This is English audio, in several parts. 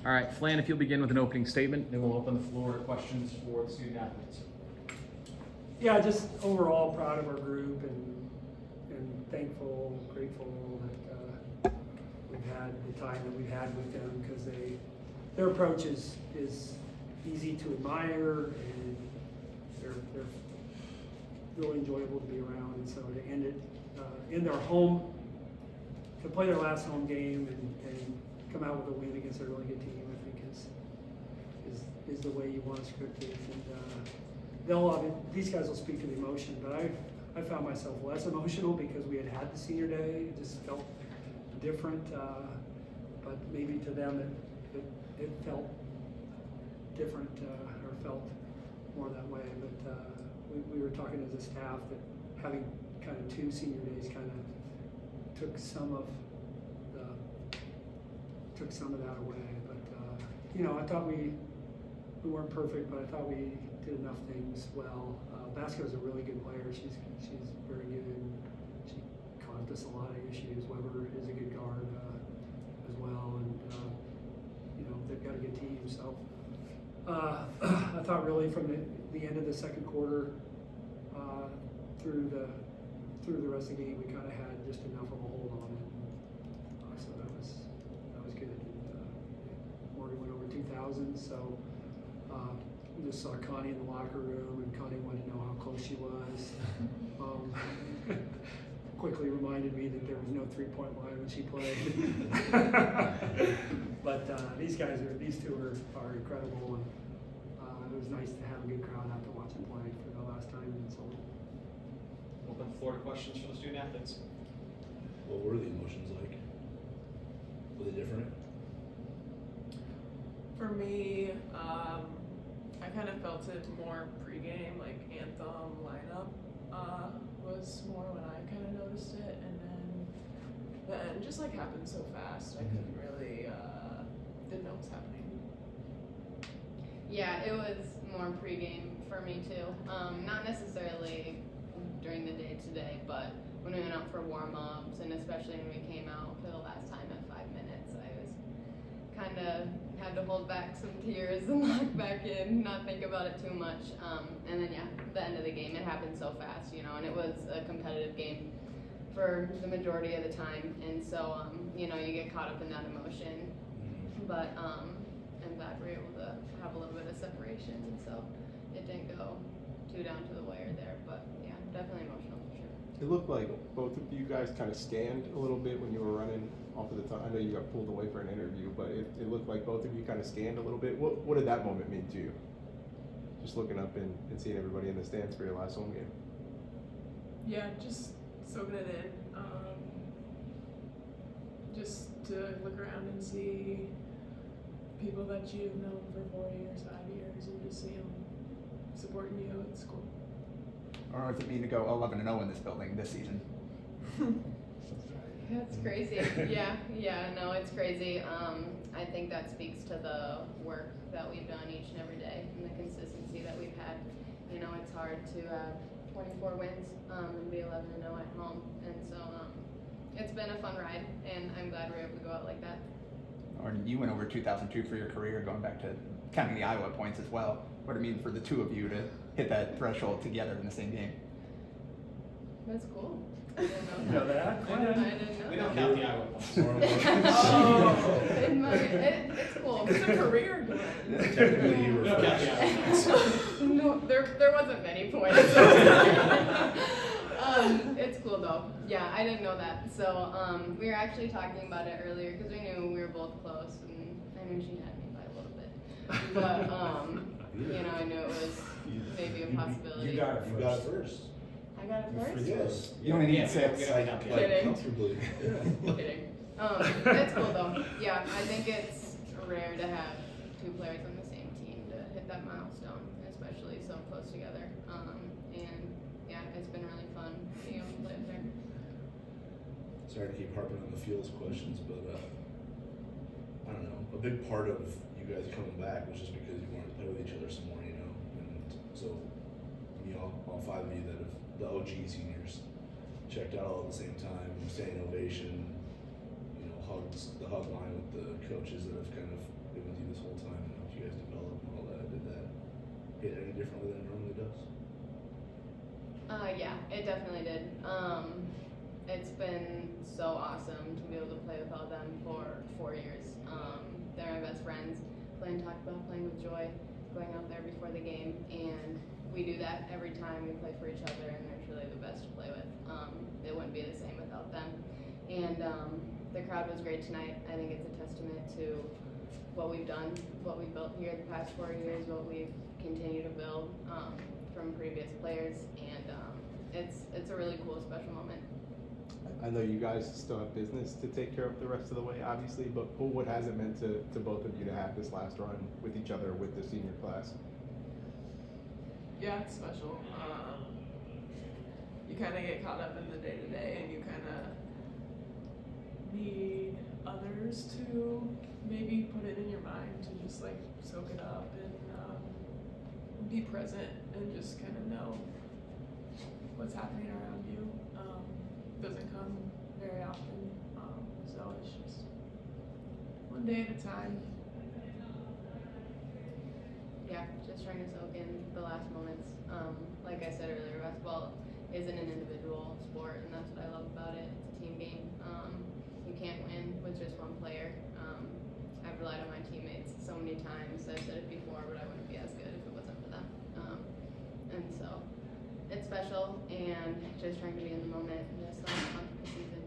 All right, Flan, if you'll begin with an opening statement, then we'll open the floor to questions for the student athletes. Yeah, just overall proud of our group and thankful, grateful that we've had the time that we've had with them, because their approach is easy to admire, and they're really enjoyable to be around. And so to end it in their home, to play their last home game and come out with a win against a really good team, I think is the way you want to script it. And these guys will speak to the emotion, but I found myself less emotional because we had the senior day. It just felt different, but maybe to them it felt different or felt more that way. But we were talking as a staff that having kind of 2 senior days kind of took some of that away. But I thought we weren't perfect, but I thought we did enough things well. Basco's a really good player. She's very good. She caused us a lot of issues. Weber is a good guard as well, and they've got a good team. So I thought really from the end of the second quarter through the rest of the game, we kind of had just enough of a hold on it. So that was good. Morgan went over 2,000. So. We just saw Connie in the locker room, and Connie wanted to know how close she was. Quickly reminded me that there was no 3-point line when she played. But these two are incredible, and it was nice to have a good crowd out to watch them play for the last time. And so, Open the floor to questions for the student athletes. What were the emotions like? Were they different? For me, I kind of felt it more pregame, like anthem lineup was more when I kind of noticed it, and then the end just like happened so fast. I couldn't really didn't know what was happening. Yeah, it was more pregame for me too. Not necessarily during the day today, but when we went out for warm-ups, and especially when we came out for the last time at 5 minutes, I was kind of had to hold back some tears and lock back in, not think about it too much. And then the end of the game, it happened so fast, and it was a competitive game for the majority of the time. And so, you get caught up in that emotion. But I'm glad we were able to have a little bit of separation, and so it didn't go too down to the wire there. But yeah, definitely emotional for sure. It looked like both of you guys kind of scanned a little bit when you were running off of the top. I know you got pulled away for an interview, but it looked like both of you kind of scanned a little bit. What did that moment mean to you? Just looking up and seeing everybody in the stands for your last home game. Yeah, just soaking it in. Just to look around and see people that you've known for 4 years, 5 years, and just see them supporting you. It's cool. Or does it mean to go 11-0 in this building this season? That's crazy. No, it's crazy. I think that speaks to the work that we've done each and every day and the consistency that we've had. It's hard to have 24 wins and be 11-0 at home, and so it's been a fun ride, and I'm glad we're able to go out like that. Or you went over 2002 for your career, going back to counting the Iowa points as well. What it means for the two of you to hit that threshold together in the same game? That's cool. I didn't you know that? I didn't know. We don't count the Iowa points. It's cool. It's a career game. Technically, you were We don't count the Iowa points. No, there wasn't many points. It's cool though. Yeah, I didn't know that. So we were actually talking about it earlier because we knew we were both close, and I knew she had me by a little bit. But I knew it was maybe a possibility. You got it first. I got it first? Yes. You only need Yeah, 6. we don't count the Iowa Kidding. Comfortably. Kidding. It's cool though. Yeah, I think it's rare to have 2 players on the same team to hit that milestone, especially so close together. And yeah, it's been really fun being able to play there. Sorry to keep harping on the fields questions, but I don't know. A big part of you guys coming back was just because you wanted to play with each other some more, And so, all 5 of you that have the OG seniors checked out all at the same time, standing ovation, the hug line with the coaches that have kind of been with you this whole time and helped you guys develop and all that. Did that hit any differently than it normally does? Yeah, it definitely did. It's been so awesome to be able to play with all them for 4 years. They're my best friends. Playing Talk About, playing with joy, going out there before the game, and we do that every time we play for each other, and they're truly the best to play with. It wouldn't be the same without them. And the crowd was great tonight. I think it's a testament to what we've done, what we've built here the past 4 years, what we've continued to build from previous players, and it's a really cool, special moment. I know you guys still have business to take care of the rest of the way, obviously, but what has it meant to both of you to have this last run with each other, with the senior class? Yeah, it's special. You kind of get caught up in the day to day, and you kind of need others to maybe put it in your mind to just like soak it up and be present and just kind of know what's happening around you. Doesn't come very often, so it's just one day at a time. Yeah, just trying to soak in the last moments. Like I said earlier, basketball isn't an individual sport, and that's what I love about it. It's a team game. You can't win with just one player. I've relied on my teammates so many times. I've said it before, but I wouldn't be as good if it wasn't for them. And so it's special, and just trying to be in the moment this fun for the season.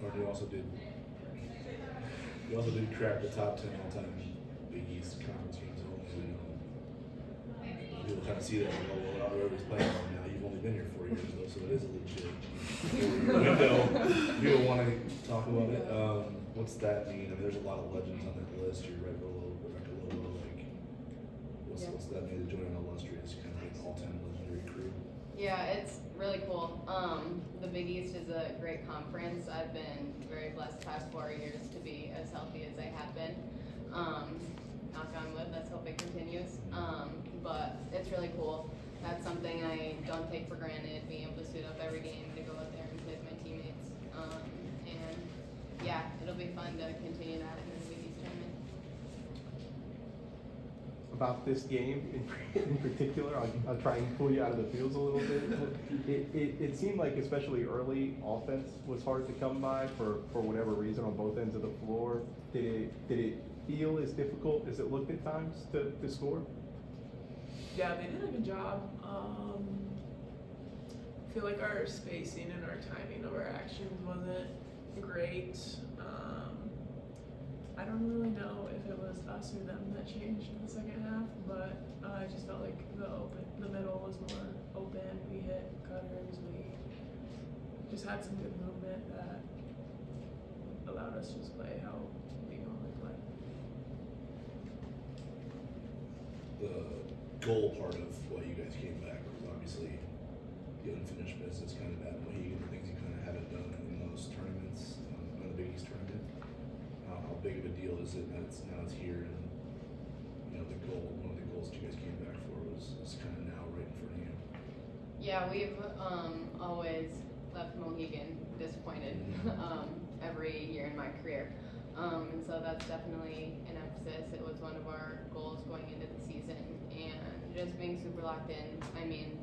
Or you also did crack the top 10 all-time Big East conference games. People kind of see that, well, everybody's playing right now. You've only been here 4 years, though, so it is a legit window. People want to talk about it. What's that mean? I mean, there's a lot of legends on that list. You're right below Rebecca Lobo. Like, what's that mean to join an illustrious kind of like all-time legendary crew? Yeah, it's really cool. The Big East is a great conference. I've been very blessed the past 4 years to be as healthy as I have been. Knock on wood, let's hope it continues. But it's really cool. That's something I don't take for granted, being able to suit up every game to go out there and play with my teammates. And yeah, it'll be fun to continue that in the Big East tournament. About this game in particular, I'll try and pull you out of the fields a little bit. It seemed like, especially early, offense was hard to come by for whatever reason on both ends of the floor. Did it feel as difficult as it looked at times to score? Yeah, they did a good job. I feel like our spacing and our timing of our actions wasn't great. I don't really know if it was us or them that changed in the second half, but I just felt like the middle was more open. We hit cutters. We just had some good movement that allowed us to just play how we normally play. The goal part of why you guys came back was obviously the unfinished business, kind of that Mohegan, the things you kind of haven't done in those tournaments, in the Big East tournament. How big of a deal is it that it's here, and one of the goals that you guys came back for is kind of now right in front of you. Yeah, we've always left Mohegan disappointed every year in my career. And so that's definitely an emphasis. It was one of our goals going into the season, and just being super locked in. I mean,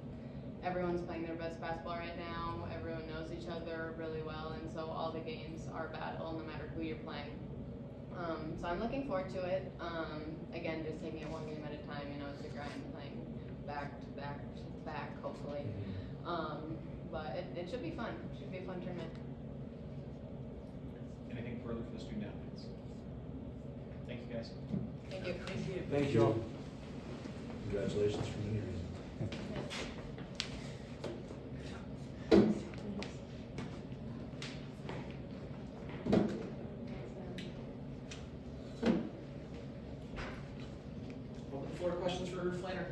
everyone's playing their best basketball right now. Everyone knows each other really well, and so all the games are a battle no matter who you're playing. So I'm looking forward to it. Again, just taking it one game at a time. It's a grind, playing back to back to back, hopefully. But it should be fun. It should be a fun tournament. Anything further for the student athletes? Thank you, guys. Thank you. Thank you. Thank you all. Congratulations for many reasons. Open the floor to questions for Flanner.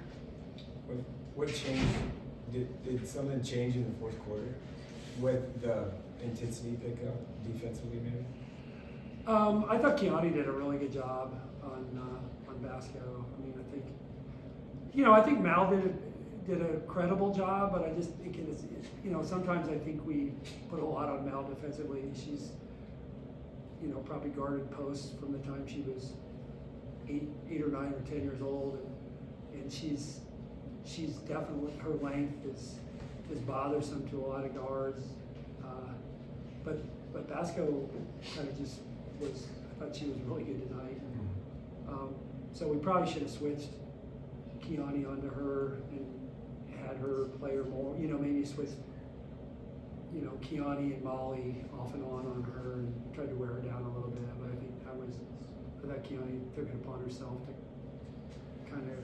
What changed? Did something change in the fourth quarter with the intensity pickup defensively, maybe? I thought Keani did a really good job on Basco. I mean, I think Mal did a credible job, but I just think it's sometimes I think we put a lot on Mal defensively. She's probably guarded posts from the time she was 8 or 9 or 10 years old, and she's definitely, her length is bothersome to a lot of guards. But Basco kind of just was, I thought she was really good tonight. So we probably should have switched Kiani onto her and had her play her more, maybe switched, Kiani and Molly off and on her and tried to wear her down a little bit. But I think I thought Kiani took it upon herself to kind of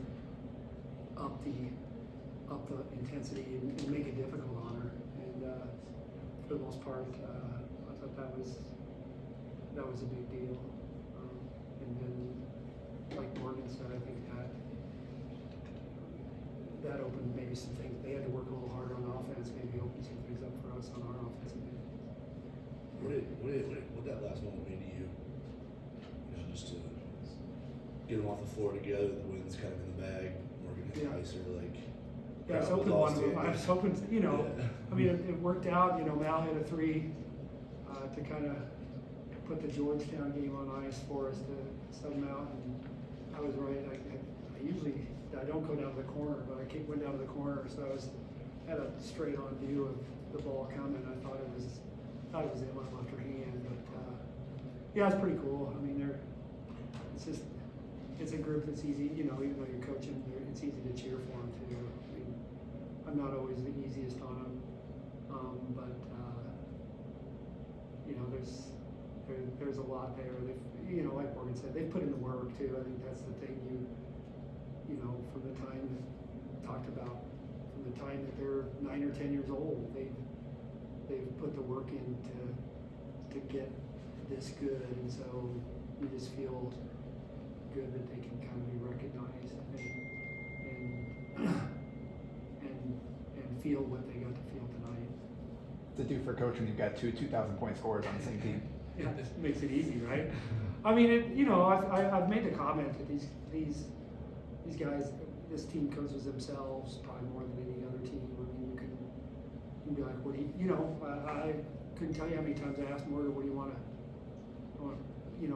up the intensity and make it difficult on her. And for the most part, I thought that was a big deal. And then, like Morgan said, I think that opened maybe some things. They had to work a little harder on offense, maybe open some things up for us on our offensive end. What that last moment mean to you? Just to get them off the floor together, the wind's kind of in the bag, Morgan hits Heiser, like. Yeah, I was hoping one of them. I was hoping, I mean, it worked out. Mal hit a 3 to kind of put the Georgetown game on ice for us to sub them out, and I was right. I don't go down to the corner, but I went down to the corner, so had a straight on view of the ball coming. I thought it was in my left hand, but yeah, it's pretty cool. I mean, it's a group that's easy, even though you're coaching, it's easy to cheer for them too. I mean, I'm not always the easiest on them, but there's a lot there. They've, like Morgan said, they've put in the work too. I think that's the thing. From the time that talked about, from the time that they're 9 or 10 years old, they've put the work in to get this good, and so you just feel good that they can kind of be recognized and feel what they got to feel tonight. To do for coach when you've got 2,000 point scorers on the same team. Yeah, it makes it easy, right? I mean, I've made the comment that these guys, this team coaches themselves probably more than any other team. I mean, you can be like, what do I couldn't tell you how many times I asked Morgan, what do you want to,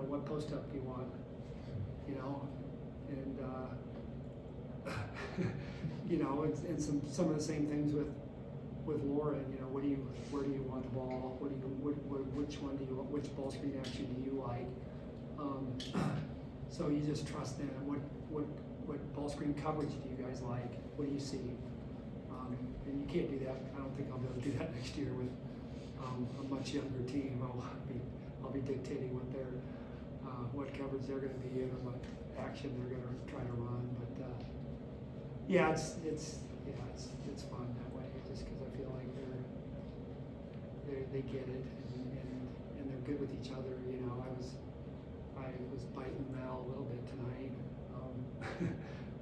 what post up do you want? And and some of the same things with Laura. Where do you want the ball? Which one do you want? Which ball screen action do you like? So you just trust them. What ball screen coverage do you guys like? What do you see? And you can't do that. I don't think I'll be able to do that next year with a much younger team. I'll be dictating what coverage they're going to be in or what action they're going to try to run. But yeah, it's fun that way. Just because I feel like they get it and they're good with each other. I was biting Mal a little bit tonight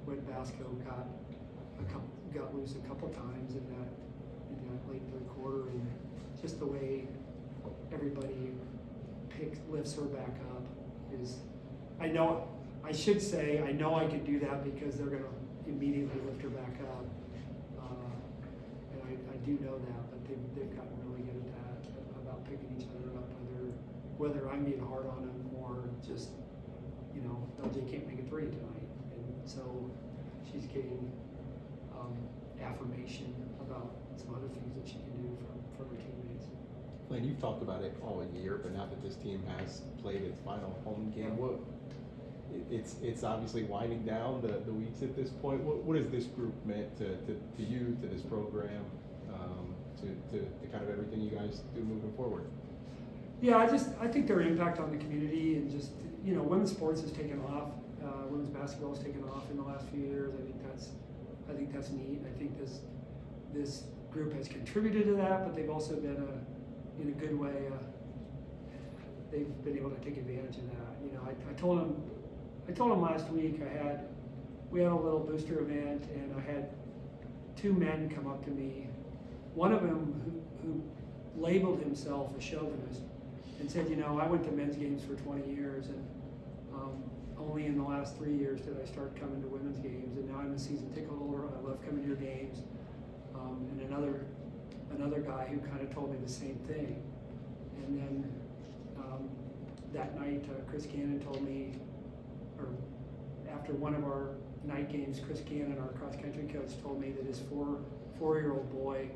when Basco got loose a couple times in that late third quarter, and just the way everybody lifts her back up is. I know I could do that because they're gonna immediately lift her back up, and I do know that, but they've gotten really good at that, about picking each other up, whether I'm being hard on them or just LJ can't make a 3 tonight, and so she's getting affirmation about some other things that she can do from her teammates. Lane, you've talked about it all year, but now that this team has played its final home game, it's obviously winding down the weeks at this point. What has this group meant to you, to this program, to kind of everything you guys do moving forward? Yeah, I think their impact on the community, and just women's sports has taken off. Women's basketball has taken off in the last few years. I think that's neat. I think this group has contributed to that, but they've also been in a good way. They've been able to take advantage of that. I told them last week we had a little booster event, and I had 2 men come up to me. One of them who labeled himself a chauvinist and said, I went to men's games for 20 years, and only in the last 3 years did I start coming to women's games, and now I'm a season ticket holder. I love coming to your games. And another guy who kind of told me the same thing. And then that night, Chris Cannon told me, or after one of our night games, Chris Cannon, our cross-country coach, told me that his four-year-old boy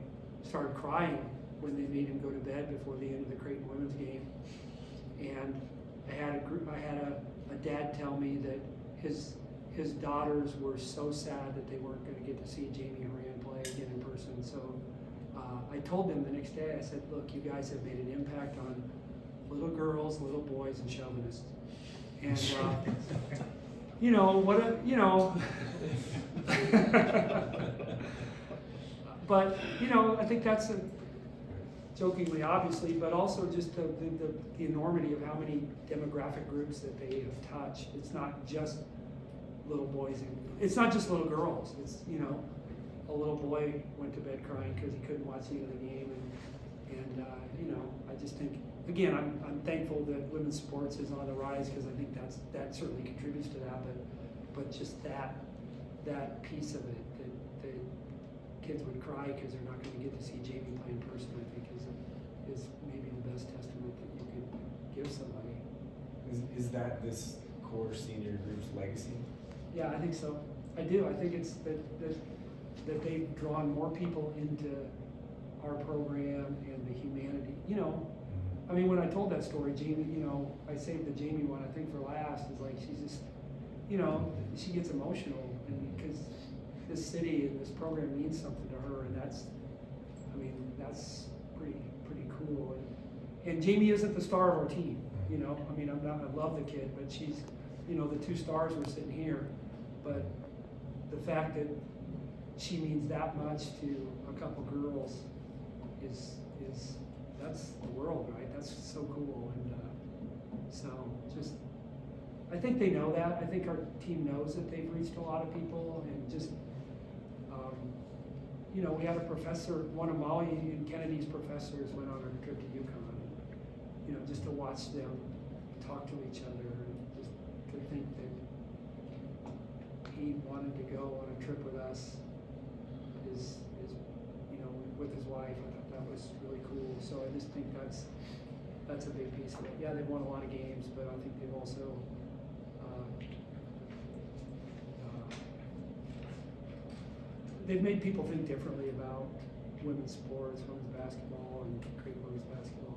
started crying when they made him go to bed before the end of the Creighton women's game. And I had a dad tell me that his daughters were so sad that they weren't going to get to see Jamie Horan play again in person. So I told them the next day, I said, look, you guys have made an impact on little girls, little boys, and chauvinists. And you know what? But you know, I think that's jokingly, obviously, but also just the enormity of how many demographic groups that they have touched. It's not just little boys, and it's not just little girls. It's, you know, a little boy went to bed crying because he couldn't watch the end of the game, and you know, I just think, again, I'm thankful that women's sports is on the rise, because I think that certainly contributes to that, but just that piece of it, that kids would cry because they're not going to get to see Jamie play in person, I think is maybe the best testament that you could give somebody. Is that this core senior group's legacy? Yeah, I think so. I do. I think it's that they've drawn more people into our program and the humanity. You know, I mean, when I told that story, Jamie, you know, I saved the Jamie one, I think, for last. Is like, she's just, you know, she gets emotional, and because this city and this program means something to her, and that's pretty cool. And Jamie isn't the star of our team, you know. I mean, I love the kid, but she's, you know, the two stars were sitting here, but the fact that she means that much to a couple girls is that's the world, right? That's so cool, and so just, I think they know that. I think our team knows that they've reached a lot of people, and just, you know, we had a professor, one of Molly and Kennedy's professors went on a trip to UConn, and, you know, just to watch them talk to each other, and just to think that he wanted to go on a trip with us is you know, with his wife. I thought that was really cool. So I just think that's a big piece of it. Yeah, they've won a lot of games, but I think they've also they've made people think differently about women's sports, women's basketball, and Creighton women's basketball.